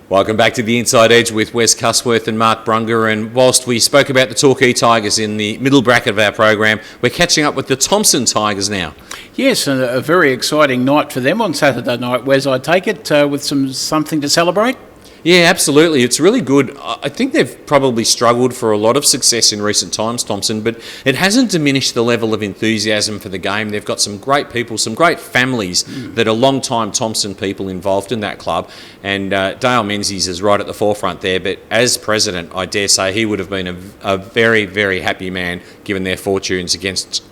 Welcome back to the Inside Edge with Wes Cusworth and Mark Brunga. And whilst we spoke about the Torquay Tigers in the middle bracket of our program, we're catching up with the Thomson Tigers now. Yes, a very exciting night for them on Saturday night, Wes, I take it, with something to celebrate? Yeah, absolutely. It's really good. I think they've probably struggled for a lot of success in recent times, Thomson, but it hasn't diminished the level of enthusiasm for the game. They've got some great people, some great families that are long-time Thomson people involved in that club, and Dale Menzies is right at the forefront there, but as president, I dare say he would have been a very, very happy man given their fortunes against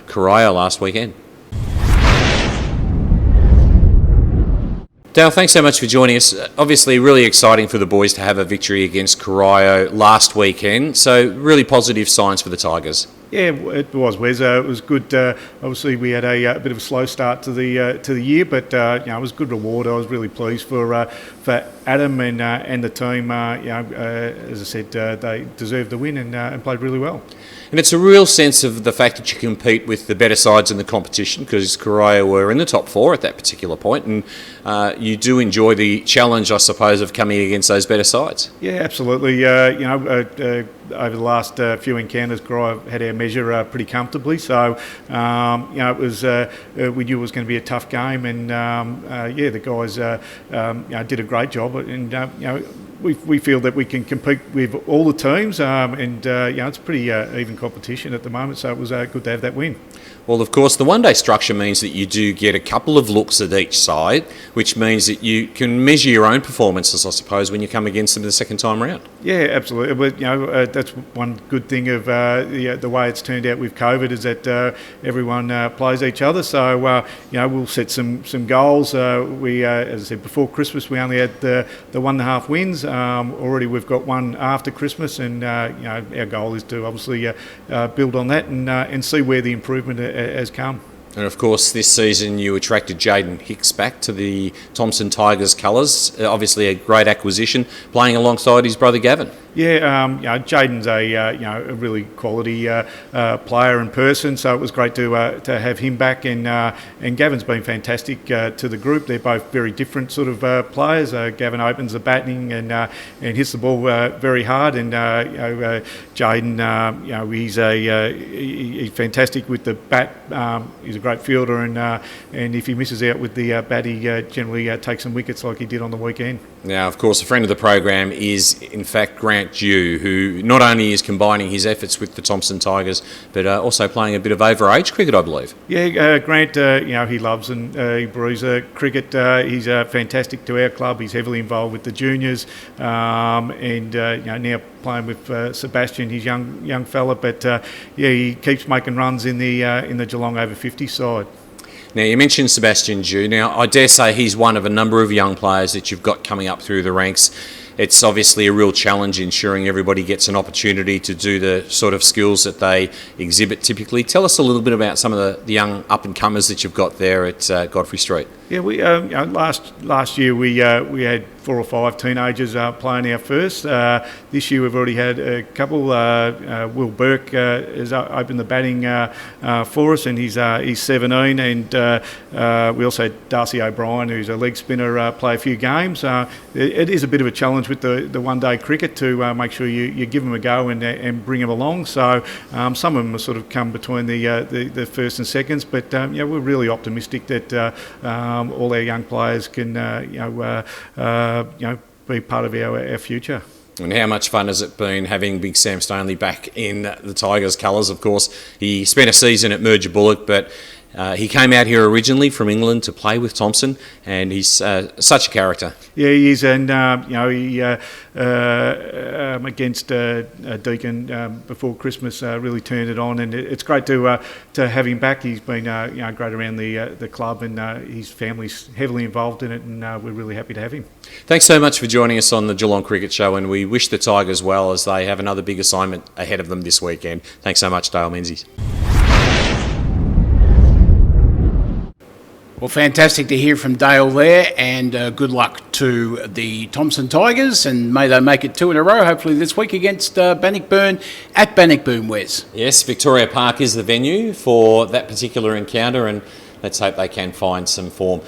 Corio last weekend. Dale, thanks so much for joining us. Obviously, really exciting for the boys to have a victory against Corio last weekend. So, really positive signs for the Tigers. Yeah, it was, Wes. It was good. Obviously, we had a bit of a slow start to the year, but it was good reward. I was really pleased for Adam and the team. As I said, they deserved the win and played really well. And it's a real sense of the fact that you compete with the better sides in the competition, because Corio were in the top four at that particular point, and you do enjoy the challenge, I suppose, of coming against those better sides. Yeah, absolutely. Over the last few encounters, Corio had our measure pretty comfortably. So, it was we knew it was going to be a tough game, and the guys did a great job, and we feel that we can compete with all the teams, and it's pretty even competition at the moment. So it was good to have that win. Well, of course, the one-day structure means that you do get a couple of looks at each side, which means that you can measure your own performances, I suppose, when you come against them the second time round. Yeah, absolutely. But that's one good thing of the way it's turned out with COVID, is that everyone plays each other. So we'll set some goals. As I said before Christmas, we only had the 1.5 wins. Already we've got one after Christmas, and our goal is to obviously build on that and see where the improvement has come. And of course, this season you attracted Jaden Hicks back to the Thomson Tigers colours. Obviously, a great acquisition, playing alongside his brother Gavin. Yeah, Jaden's a really quality player in person, so it was great to have him back, and Gavin's been fantastic to the group. They're both very different sort of players. Gavin opens the batting and hits the ball very hard, and Jaden, he's fantastic with the bat. He's a great fielder, and if he misses out with the bat, he generally takes some wickets like he did on the weekend. Now, of course, a friend of the program is, in fact, Grant Dew, who not only is combining his efforts with the Thomson Tigers, but also playing a bit of overage cricket, I believe. Yeah, Grant, he loves and he brews cricket. He's fantastic to our club. He's heavily involved with the juniors, and now playing with Sebastian, his young fella. But he keeps making runs in the Geelong over 50 side. Now, you mentioned Sebastian Dew. Now, I dare say he's one of a number of young players that you've got coming up through the ranks. It's obviously a real challenge ensuring everybody gets an opportunity to do the sort of skills that they exhibit typically. Tell us a little bit about some of the young up-and-comers that you've got there at Godfrey Street. Yeah, we last year we had 4 or 5 teenagers playing our first. This year we've already had a couple. Will Burke has opened the batting for us, and he's 17. And we also had Darcy O'Brien, who's a leg spinner, play a few games. It is a bit of a challenge with the one-day cricket to make sure you give them a go and bring them along. So some of them have sort of come between the first and seconds, but we're really optimistic that all our young players can be part of our future. And how much fun has it been having Big Sam Stanley back in the Tigers colours? Of course, he spent a season at Merger Bullock, but he came out here originally from England to play with Thomson, and he's such a character. Yeah, he is, and he against Deakin before Christmas really turned it on, and it's great to have him back. He's been great around the club, and his family's heavily involved in it, and we're really happy to have him. Thanks so much for joining us on the Geelong Cricket Show, and we wish the Tigers well as they have another big assignment ahead of them this weekend. Thanks so much, Dale Menzies. Well, fantastic to hear from Dale there, and good luck to the Thomson Tigers, and may they make it 2 in a row, hopefully this week against Bannockburn at Bannockburn, Wes. Yes, Victoria Park is the venue for that particular encounter, and let's hope they can find some form.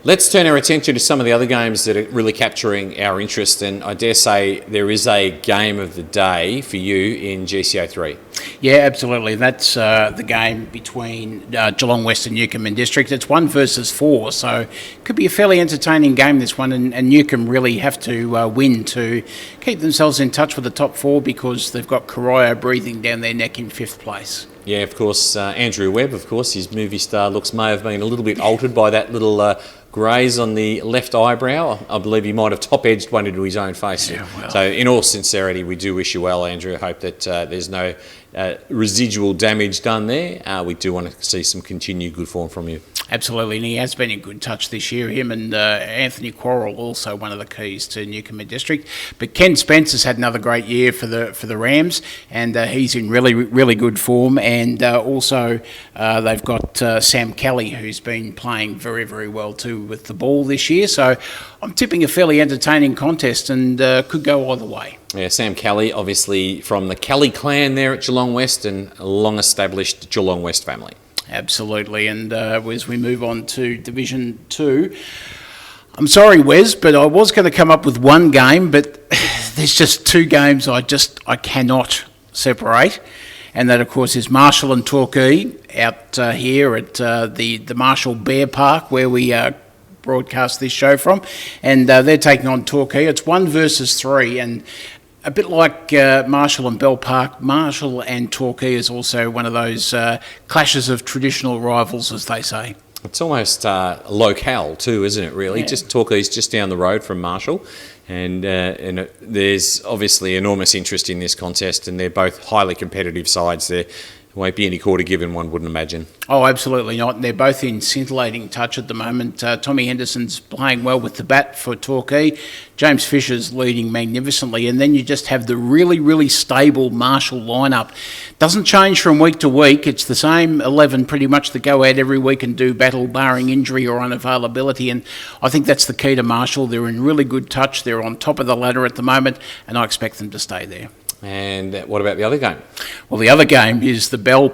Let's turn our attention to some of the other games that are really capturing our interest, and I dare say there is a game of the day for you in GCO 3. Yeah, absolutely. That's the game between Geelong West and Newcombe District. It's 1 versus 4, so it could be a fairly entertaining game, this one, and Newcombe really have to win to keep themselves in touch with the top 4 because they've got Corio breathing down their neck in 5th place. Yeah, of course, Andrew Webb, of course, his movie star looks may have been a little bit altered by that little graze on the left eyebrow. I believe he might have top-edged one into his own face. Yeah, well. So in all sincerity, we do wish you well, Andrew. I hope that there's no residual damage done there. We do want to see some continued good form from you. Absolutely, and he has been in good touch this year. Him and Anthony Quarrell also one of the keys to Newcombe District. But Ken Spence has had another great year for the Rams, and he's in really good form. And also they've got Sam Kelly, who's been playing very well too with the ball this year. So I'm tipping a fairly entertaining contest, and could go either way. Yeah, Sam Kelly, obviously from the Kelly clan there at Geelong West, and a long-established Geelong West family. Absolutely, and as we move on to Division 2, I'm sorry, Wes, but I was going to come up with one game, but there's just 2 games I cannot separate, and that, of course, is Marshall and Torquay out here at the Marshall Bear Park, where we broadcast this show from, and they're taking on Torquay. It's 1 versus 3, and a bit like Marshall and Bell Park, Marshall and Torquay is also one of those clashes of traditional rivals, as they say. It's almost locale too, isn't it, really? Yeah. Just Torquay's just down the road from Marshall, and there's obviously enormous interest in this contest, and they're both highly competitive sides. There won't be any quarter given, one wouldn't imagine. Oh, absolutely not. And they're both in scintillating touch at the moment. Tommy Henderson's playing well with the bat for Torquay. James Fisher's leading magnificently. And then you just have the really stable Marshall lineup. Doesn't change from week to week. It's the same 11 pretty much that go out every week and do battle barring injury or unavailability. And I think that's the key to Marshall. They're in really good touch. They're on top of the ladder at the moment, and I expect them to stay there. And what about the other game? Well, the other game is the Bell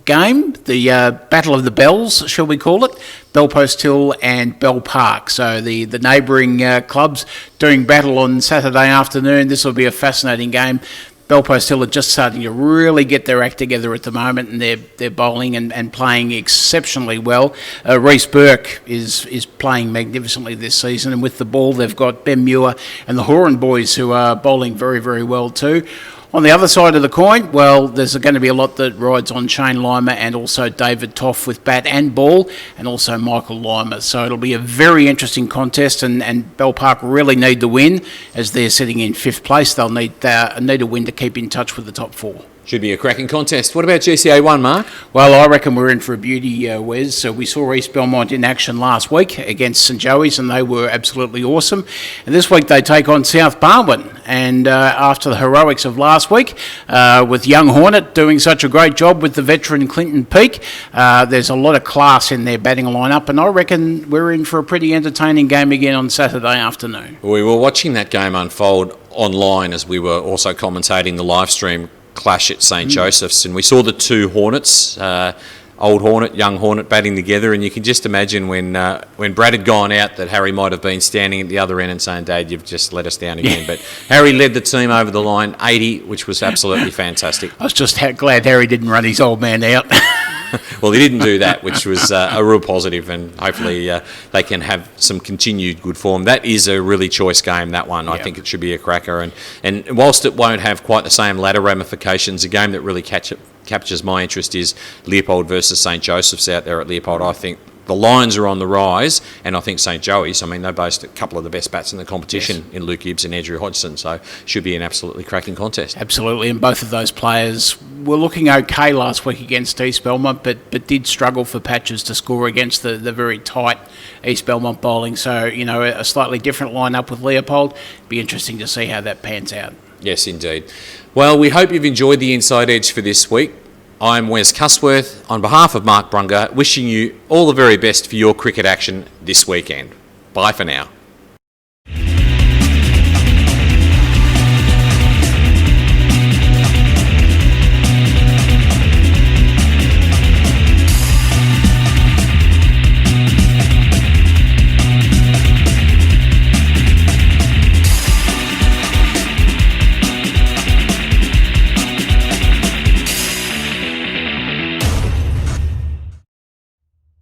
game, the Battle of the Bells, shall we call it? Bellpost Hill and Bell Park. So the neighbouring clubs doing battle on Saturday afternoon. This will be a fascinating game. Bellpost Hill are just starting to really get their act together at the moment, and they're bowling and playing exceptionally well. Reece Burke is playing magnificently this season, and with the ball they've got Ben Muir and the Horan boys who are bowling very well too. On the other side of the coin, well, there's going to be a lot that rides on Shane Lima and also David Toff with bat and ball, and also Michael Lima. So it'll be a very interesting contest, and Bell Park really need the win as they're sitting in 5th place. They'll need a win to keep in touch with the top 4. Should be a cracking contest. What about GCA 1, Mark? Well, I reckon we're in for a beauty, Wes. So we saw East Belmont in action last week against St Joey's, and they were absolutely awesome. And this week they take on South Barwon. And after the heroics of last week, with young Hornet doing such a great job with the veteran Clinton Peake, there's a lot of class in their batting lineup, and I reckon we're in for a pretty entertaining game again on Saturday afternoon. We were watching that game unfold online as we were also commentating the live stream clash at St Joseph's, and we saw the 2 Hornets, old Hornet, young Hornet, batting together, and you can just imagine when Brad had gone out that Harry might have been standing at the other end and saying, "Dad, you've just let us down again." But Harry led the team over the line, 80, which was absolutely fantastic. I was just glad Harry didn't run his old man out. Well, he didn't do that, which was a real positive, and hopefully they can have some continued good form. That is a really choice game, that one. I think it should be a cracker. And whilst it won't have quite the same ladder ramifications, a game that really captures my interest is Leopold versus St Joseph's out there at Leopold. I think the Lions are on the rise, and I think St Joey's, I mean, they boast a couple of the best bats in the competition in Luke Gibbs and Andrew Hodgson, so should be an absolutely cracking contest. Absolutely, and both of those players were looking okay last week against East Belmont, but did struggle for patches to score against the very tight East Belmont bowling. So, you know, a slightly different lineup with Leopold. Be interesting to see how that pans out. Yes, indeed. Well, we hope you've enjoyed the Inside Edge for this week. I'm Wes Cusworth, on behalf of Mark Brunga, wishing you all the very best for your cricket action this weekend. Bye for now.